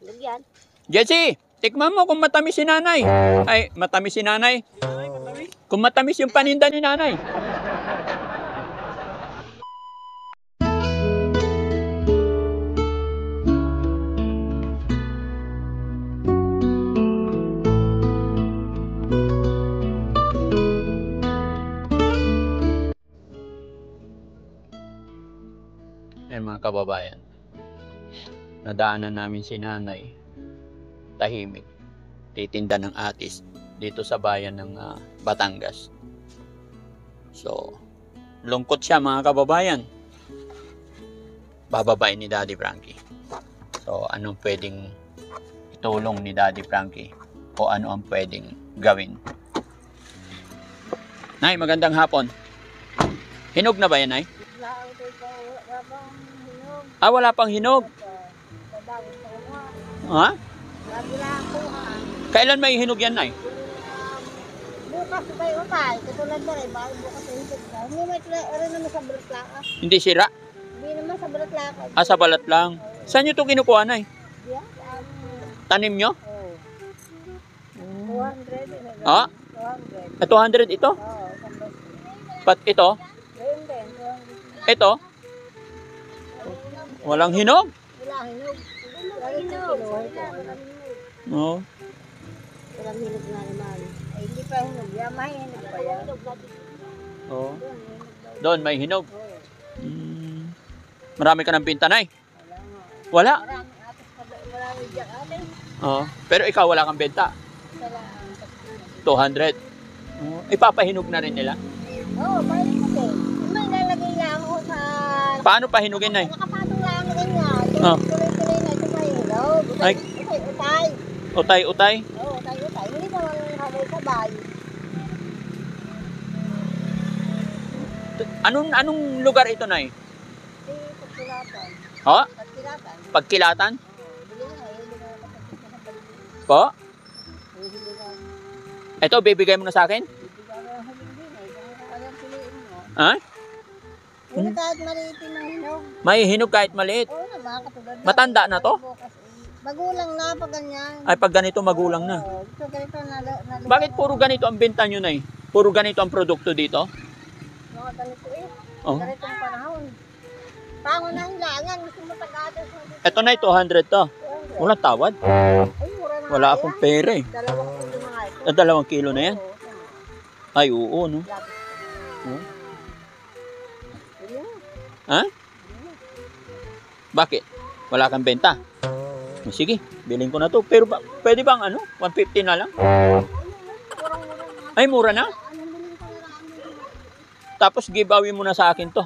Lagyan. Jessie, tikman mo kung matamis si nanay. Ay, matamis si nanay. Kung matamis yung paninda ni nanay. Eh mga kababayan, nadaanan namin si nanay, tahimik, titinda ng atis dito sa bayan ng Batangas. So, lungkot siya mga kababayan. Bababain ni Daddy Frankie. So, anong pwedeng itulong ni Daddy Frankie? O ano ang pwedeng gawin? Nay, magandang hapon. Hinog na ba yan, Nay? Ah, wala pang hinog. Ha? Kailan may hinog yan, Nay? Bukas may utay. Katulad na rin. Bakit bukas may hinog na? Hindi may rin naman sa balat lang. Hindi sira? Hindi naman sa balat lang. Ah, sa balat lang. Saan nyo ito kinukuha, Nay? Yeah, Tanim nyo? 200. Ah? 200. 200 ito? Oo, Pat ito? Ayun din, 200. Ito? Walang hinog? Wala hinog. Wala hinog. Oo. Walang hinog na naman. Ay, hindi pa hinog. Yan, may hinog pa yan. Oo. Doon may hinog. Marami ka ng binta, Nay? Wala? Marami atas pa. Marami dyan atin. Oo. Pero ikaw wala kang benta? Wala. 200. Ipapahinog na rin nila? Oo, may hinog eh. May lalagay lang ako sa... Paano pahinugin, Nay? Nakapatong lang ako ganyan. Oh. Tuloy-tuloy na ito may hinog. Ay. Utay. Utay-utay? Oo, utay-utay. Hindi naman sabay-sabay. Anong lugar ito, Nay? Di pagkilatan. Ha? Pagkilatan. Pagkilatan? Oo, bili na. Hindi na kapag Po? Hindi na. Ito, bibigay mo na sa akin? Bibigyan ko ng hinog din eh. Kung anong piliin mo. Ha? Hindi kahit maliitin ng hinog. May hinog kahit maliit. Oo naman, katulad na. Matanda na to? Bukas, magulang na pag ganyan. Ay, pag ganito magulang na. Oo, ito ganito na Bakit puro ganito ang benta nyo, Nay? Puro ganito ang produkto dito? mga ganito eh. Oh. Ganitong panahon. Pangunahin lang yan. Gusto mo tagatas. Ito, Nay, 200 to. Walang tawad. Ay, mura na Wala nga akong yan. pera eh. 2 kilo na nga ito. 2 kilo na yan? Oo, tama. Ay, oo, no? Labis. Oh. Bili mo. Ha? Bakit? Wala kang benta? O, sige, bilhin ko na to. Pero pwede bang ano? 150 na lang? Murang-mura na. Ay, mura na? Anong bilhin ko na lang? Tapos giveaway mo na sa akin to.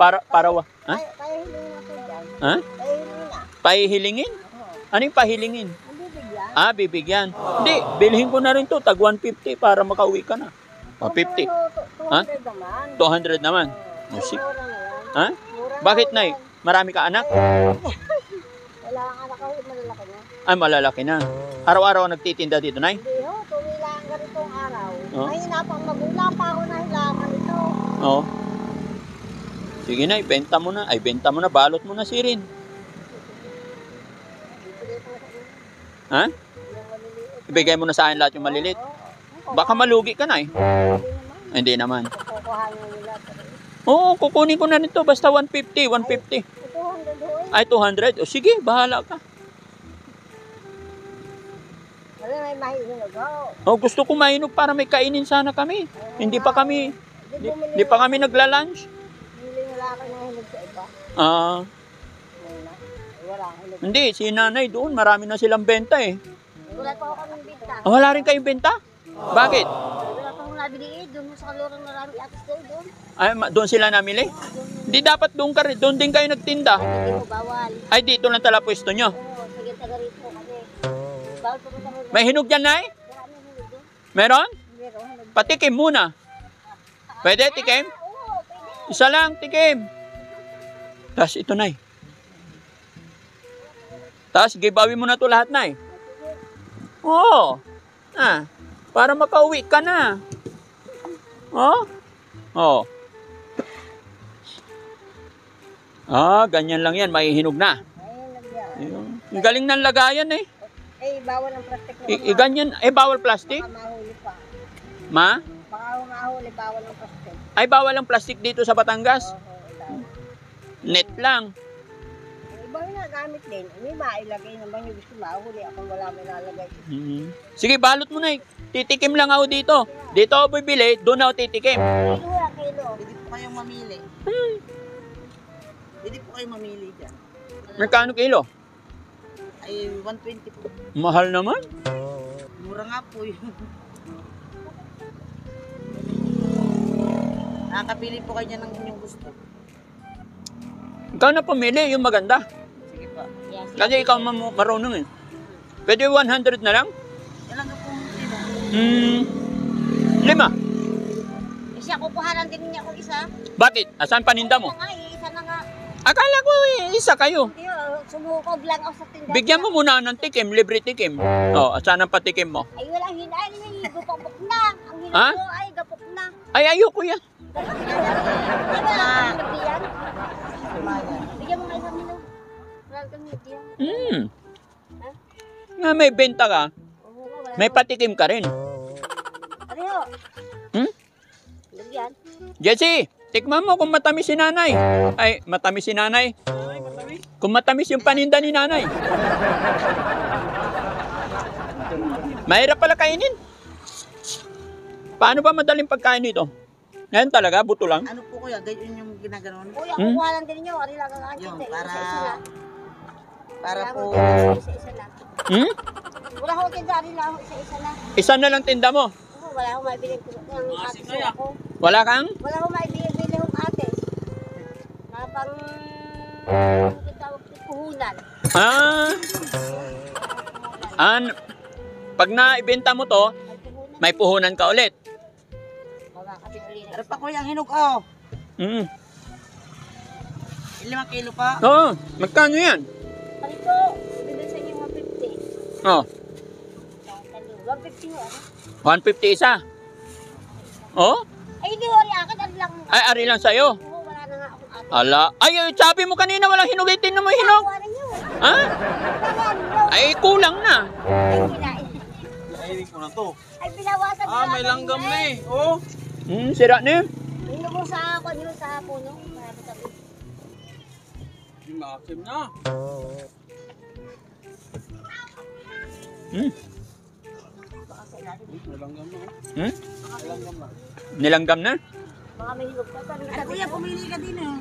Ha? Kaya hilingin natin dyan. Ha? Kaya hilingin na. Pahihilingin? Oo. Ano yung pahilingin? Hindi bigyan. Ah, bibigyan. Hindi, bilhin ko na rin to. Tag 150 para makauwi ka na. 150. Ha? 200 naman. 200 naman. Oo. O, sige. Mura na yan. Ha? Mura na Bakit, yan. Nay? Marami ka anak? Wala kang anak ako, malalaki na. Ay, malalaki na. Araw-araw nagtitinda dito, Nay? Hindi ho, tuwi lang ganitong araw. Oh. Mahina pang magulang pa ako na hilaman ito. Oo. Sige, Nay, benta mo na. Ay, benta mo na. Balot mo na si Rin. Bibigay ko na sa inyo. Ha? Yung maliliit. Ibigay mo na sa akin lahat yung maliliit. Oo. Baka malugi ka, Nay. Hindi naman. Hindi naman. Kukuhanin nila. Oo, kukunin ko na rin to. Basta 150, 150. 200 ho eh. Ay, 200. O sige, bahala ka. Wala may mahihinog ho. O, gusto ko mainog para may kainin sana kami. Hindi pa kami nagla-lunch. Hindi wala ako ng hinog sa iba. Ah, Muna. Wala akong hinog. hindi. Si nanay doon, marami na silang benta eh. Wala pa ako ng bita. Ah, wala rin kayong benta? Bakit? Wala pa akong nabili eh. Doon sa kalurang marami atas daw doon. Ay, doon sila namili? Hindi dapat doon ka rin. Doon din kayo nagtinda. Hindi mo bawal. Ay, dito lang tala pwesto nyo. Oo, sige taga rito kasi. Bawal pa rin kami. May hinog dyan, Nay? Marami hinog doon. Meron? Meron hinog. Patikim muna. Pwede, tikim? Oo, pwede. Isa lang, tikim. Tapos ito, Nay. Tapos, giveaway mo na to lahat, Nay. Oo. Ah, para makauwi ka na. Oh? Oh. Ah, ganyan lang yan. May hinog na. Ayun, nagyan. Ayun. Ang galing ng lagayan eh. Eh, bawal ang plastic na. Ganyan, bawal plastic? Baka mahuli pa. Ma? Baka mahuli, bawal ang plastic. Ay, bawal ang plastic dito sa Batangas? Oo. Net lang. Ibang nagamit din. May mailagay naman yung gusto mahuli. Ako wala may lalagay. Sige, balot mo na eh. Titikim lang ako dito. Dito ako bibili, doon ako titikim. Kilo lang, kilo. Pwede po kayong mamili. Pwede po kayong mamili dyan. Magkano kilo? Ay, 120 po. Mahal naman. Mura nga po yun. Nakakapili po kayo dyan ng inyong gusto. Ikaw na pumili, yung maganda. Sige pa. Yes. Kasi ikaw marunong eh. Pwede 100 na lang? Yan lang po kilo. 5. Isa, kukuhanan din niya kung isa. Bakit? Asan paninda mo? Isa nga, isa na nga. Akala ko isa kayo. Hindi, sumukog lang ako sa tindahan. Bigyan mo muna ng tikim, libre tikim. Oh, asan ang patikim mo? Ay, walang hinay. Gupapok na. Ang hinay Ha? ko ay gapok na. Ay, ayoko yan. Diba, ang yan? Bigyan mo nga isang milo. Wala kang medium. Nga may benta ka, Oo, wala. may patikim ka rin. Pareho. Lagyan. Jessie, tikman mo kung matamis si nanay. Ay, matamis si nanay. Kung matamis yung paninda ni nanay. Mahirap pala kainin. Paano ba madaling pagkain ito? Ngayon talaga, buto lang. Ano po kuya? Ganyan yung ginaganon? Kuya, kukuhanan din niyo. Ari lang ang akin. Yung Isa-isa na. para po Isa-isa na. Hmm? Wala akong tinda. Ari lang ako. Isa-isa na. Isa na lang tinda mo. Oo, wala akong maibili ng ate ko ako. Wala kang? Wala akong maibili ng ate. Na pang... tawag ko, puhunan. Pag naibenta mo to, Ay, puhunan. may puhunan ka ulit. Baka kapituli na. Ano pa kuya ang hinog? Oh, Mm. 5 kilo pa. Oo, magkano yan? Ano ito? Bibili sa inyo 150. Oh, 150 mo, ano? 150 isa. Oh? Ay, hindi ko rin akin. Ari lang. Ay, ari lang sa'yo. Oo, wala na nga akong ate. Ala. Ay, sabi mo kanina walang hinugitin na mo hinog. Kuha ninyo. Ha? Ay, kulang na. Ay, kinain. Nainig ko na to. Ay, binawasan ko May langgam na eh. Oh. Sira na yun. Hindi mo sa ako nyo sa puno. Marami sabi. Hindi maakim na. Baka sa ilalim. May langgam na. Hmm? Langgam na. Nilanggam na? Baka may hinog pa. Ay kuya, pumili ka din eh.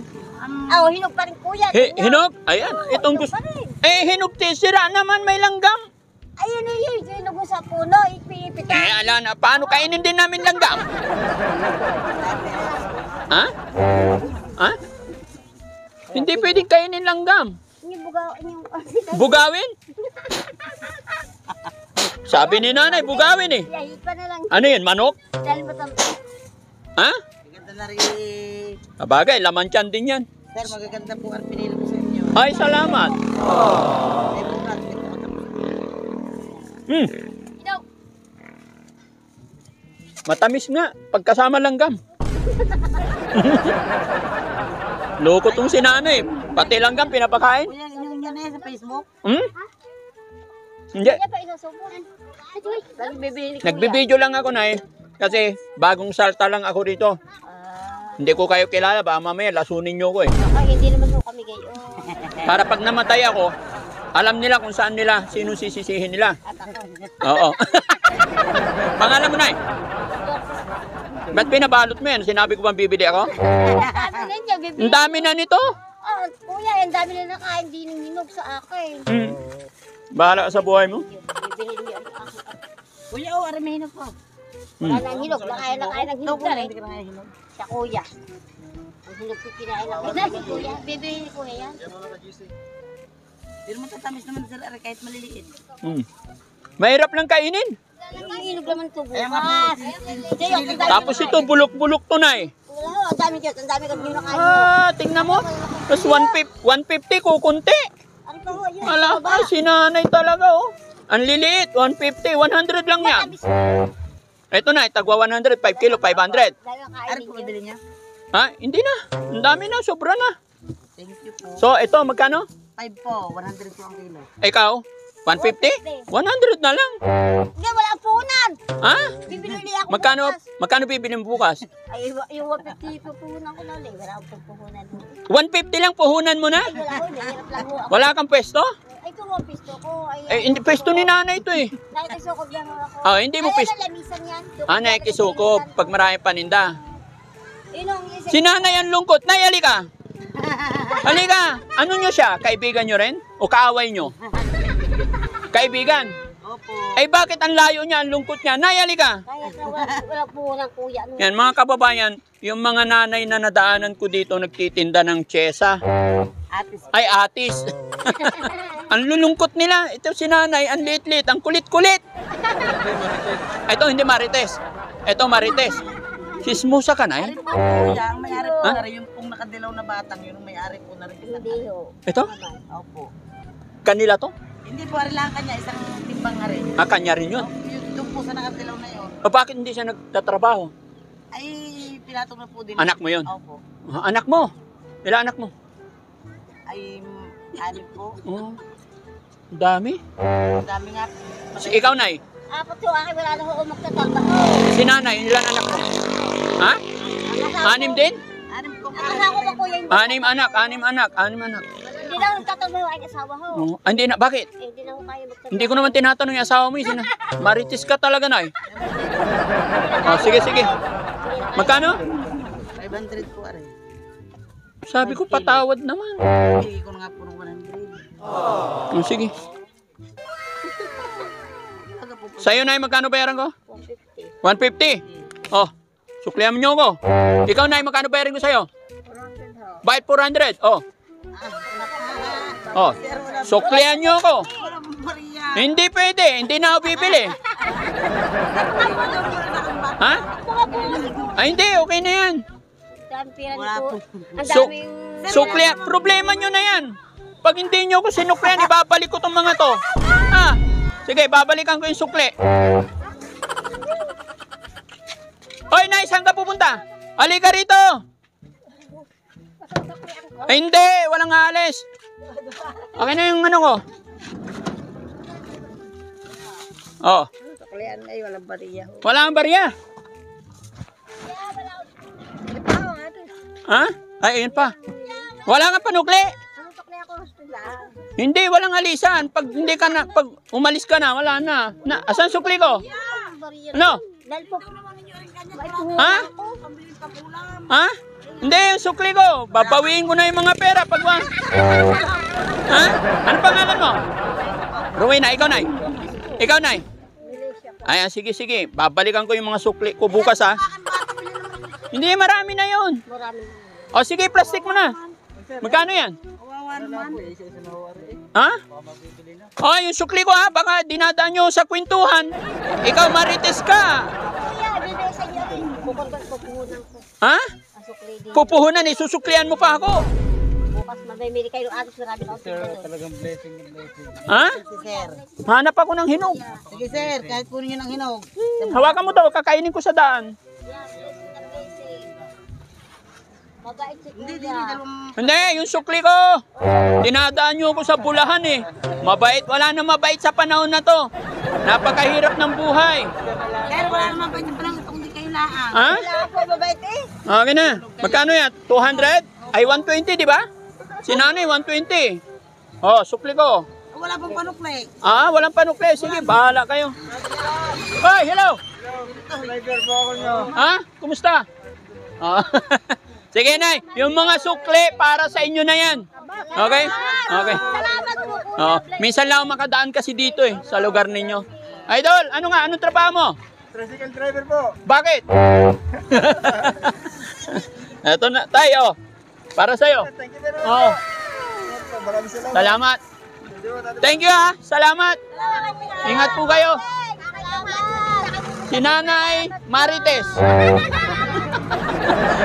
Ah, oh, hinog pa rin kuya. Ganyan. Hinog? Ayan, itong Hinog gusto. pa rin. Hinog sira naman, may langgam. Ayun na yun. Hinog mo sa puno. Ipipita. Ala na, paano kainin din namin langgam? Ha? Ha? Hindi pwedeng kainin langgam. Yung bugaw. Yung... Bugawin? Sabi ni nanay, bugawin eh. Yahit pa na lang. Ano yun, manok? Dahil matang... Ha? Maganda na rin. Bagay, laman tiyan din yan. Sir, magaganda po ang pinili ko sa inyo. Ay, salamat. Ay, bukas. Hinog. Matamis nga, pagkasama langgam. Loko tong si nanay. Pati langgam pinapakain. Kuya, yun yan eh sa Facebook. Hmm? Hindi. Kaya pa isasubon. Nagbibili kuya. Nagbibideo lang ako na kasi bagong salta lang ako rito. Hindi ko kayo kilala, baka mamaya lasunin nyo ko eh. Ay, hindi naman po kami gayo. Para pag namatay ako, alam nila kung saan nila, sino sisisihin nila. At ako. Oo. Pangalan mo na Ba't pinabalot mo yan? Sinabi ko bang bibili ako? Ano na niya, bibili. Ang dami na nito. Oh, kuya, ang dami na nakain. Hindi nang hinog sa akin. Bahala ka sa buhay mo. Bibili niyo ang aking. Kuya, oh, aray may hinog po. Wala nang hinog. Nakain ng Ito hinog po, na rin. hindi ka na hinog. Sa kuya. Ang hinog ko kinain ng hinog. Kuya, bibili ni kuya yan. Hindi naman tatamis naman sir, aray, kahit maliliit. Mahirap lang kainin. Ang hinog naman ito Kaya nga bukas. po, Hindi, ang dami Tapos ito, bulok-bulok to na eh. Wala, ang dami dyan. Ang dami kang kinakain mo. Tingnan mo. Tapos 150 kukunti. Ano pa ho, yun? Wala ka, sinanay talaga oh. Ang liliit, 150, 100 lang yan. Ito na, itagwa 100, 5 kilo, 500. Dahil ang Aray kain po, ninyo. bibili niya. Ha? Hindi na. Ang dami na, sobra na. Thank you po. So, ito, magkano? 5 po, 100 po ang kilo. Ikaw? 150? 100 na lang. Hindi, wala ang puhunan. Ha? Bibili ako Magkano bukas. bibili mo bukas? Ay, yung 150 pupuhunan ko lang eh. Wala akong pupuhunan. 150 lang puhunan mo na? Ay, wala ko. Hirap lang ho ako. Wala kang pwesto? Ay, kung ang pisto ko. Ay, Eh, hindi pwesto ni nanay ito eh. nakikisukob lang ako. Ah, hindi mo Ay, pwesto. ano, lamisan yan. Nakikisukob pag marami paninda. Yun ang isa. Si nanay ang lungkot. Nay, halika. Halika. Ano nyo siya? Kaibigan nyo rin? O kaaway nyo? Kaibigan. Opo. Ay bakit ang layo niya, ang lungkot niya? Nay, halika. Kaya na wala puhunan kuya. No? Yan, mga kababayan, yung mga nanay na nadaanan ko dito nagtitinda ng tsesa. Atis. Ay, atis. Ang lulungkot nila. Ito si nanay, ang liit-liit, ang kulit-kulit. Ito, hindi marites. Ito, marites. Sismusa ka, nay? Ari po kuya, ang may-ari po Ha? na rin, yung pong nakadilaw na batang, yun ang may-ari po na rin. Hindi ho. Ito? Opo. Kanila to? Hindi po, ari lang kanya, isang timbang nga rin. Ah, kanya rin yun. Yung po sa nakadilaw na yun, O, bakit hindi siya nagtatrabaho? ay pinatong na po din. Anak mo yun? Opo. Ah, anak mo? Ilan anak mo? Ay, anim po. Oh, ang dami. Ang dami nga. Ikaw, nay? Apat ho, akin wala na ho magtatrabaho. Si nanay, ilan anak mo? Ha? Anim din? Anim po. Ang asawa ko kuya yung Anim anak. hindi na ako nagtatrabaho ay asawa ho. Oh, hindi na, bakit? Eh, hindi na ako kaya magtatrabaho. Hindi ko naman tinatanong yung asawa mo. Maritis ka talaga, nay. Oh, sige, sige. Magkano? 500 po, ari. Sabi ko, patawad naman. Hindi ko na nga po ng 100. Oh, sige. Aga po po. Sa'yo, nay, magkano bayaran ko? 150. 150. Oh, suklihan mo nyo ko. Ikaw, nay, magkano bayaran ko sa'yo? 400 ho. Bayad 400. Oh. Oh, suklihan nyo ko. Wala po, Maria. Hindi pwede. Hindi na ako bibili. Ha? Ay, hindi. Okay na yan. Dami pira Wala nito. po. Ang So- daming... Suklihan. Problema nyo na yan. Pag hindi nyo ko sinuklihan, ibabalik ko tong mga to. Ha? Sige, babalikan ko yung sukli. Hoy, nay, saan ka pupunta? Halika rito. Ay, hindi. Walang alis. Okay na yung ano ko. Oh, Suklian ay walang bariya. wala kang barya. Ha? Ay, ayun pa. Wala kang panukli. Ano sukli ako? Hindi, walang alisan. Pag hindi ka na, pag umalis ka na, wala na. Asan sukli ko? Ano? Dahil po, may puhunan Ha? ako. Ha? Hindi, yung sukli ko. Babawiin ko na yung mga pera pag Ha? Ano pangalan mo? Rowena, ikaw, nay. Ikaw, nay. Ay, sige, sige. Babalikan ko yung mga sukli ko bukas, ha? Hindi, marami na yun. Marami. O, sige, plastic mo na. Magkano yan? Ha? O, yung sukli ko, ha? Baka dinadaan nyo sa kwentuhan. Ikaw, marites ka. Kuya, bibigay sa iyo rin. Bukod ba pupuhunan ko? Ha? Ang sukli din. Pupuhunan, isusuklian mo pa ako. Bukas mamimili kayo ng atos marami na ako doon. Ha? Si sir. Hanap ako ng hinog. Sige sir, kahit kunin nyo ng hinog. Hawakan mo to, kakainin ko sa daan. Mabait si Hindi, kuya. dalawang... Hindi, yung sukli ko. Dinadaan nyo ako sa bulahan eh. Mabait, wala na mabait sa panahon na to. Napakahirap ng buhay. Sir, wala naman pa yung palang ito kundi kayo laang. Ha? Wala ako mabait eh. Okay na. Magkano yan? 200? Ay, 120, di ba? Si nanay, 120. Oh, sukli ko. Wala pong panukli. Ah, walang panukli. Sige, bahala kayo. Hoy, hello. Ha? Kumusta? Ah. Sige, nay. Yung mga sukli, para sa inyo na yan. Okay? Okay. Salamat po kuya. Oh, minsan lang ako makadaan kasi dito eh, sa lugar ninyo. Idol, ano nga? Anong trabaho mo? Tricycle driver po. Bakit? Eto na, tayo. Para sa'yo. Thank you very much. Oh, Maraming salamat. salamat. Thank you ha. Salamat. Ingat po kayo. Si Nanay Marites.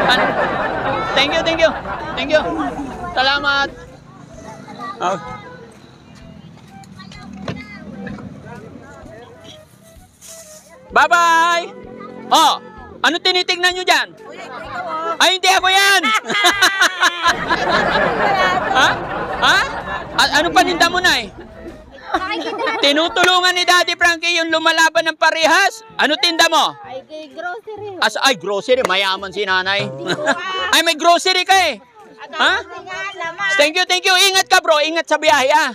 Ano? Thank you, thank you. Thank you. Salamat. Oh. Bye-bye. Oh, ano tinitingnan nyo dyan? Ay, hindi ako yan. Ha? Ha? Ano paninda mo, Nay? Tinutulungan ni Daddy Frankie yung lumalaban ng parehas. Ano tinda mo? Ay, kay grocery. Ay, grocery. Mayaman si nanay. Ay, may grocery ka eh. Ha? Thank you, thank you. Ingat ka, bro. Ingat sa biyahe, ah.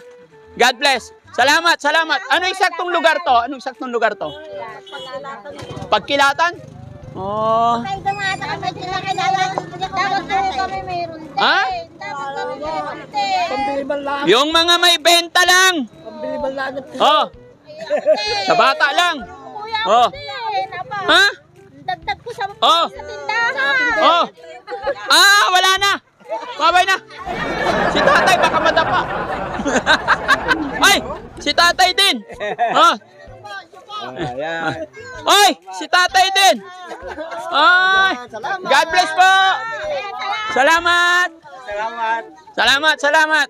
God bless. Salamat, salamat. Ano eksaktong lugar to? Anong eksaktong lugar to? Pagkilatan? Oh. Ay, dumata kami sila kay dapat kami mayroon din. Ha? Dapat kami mayroon din. Yung mga may benta lang. Oh. Sa bata lang. Kuya, Oh. Ha? dagdag ko sa Oh. tindahan. Oh. Wala na. Babay na. Si tatay baka madapa. Ay, si tatay din. Oh. Ayan. Oy, si tatay din. Ay, God bless po. Salamat. Salamat. Salamat, salamat.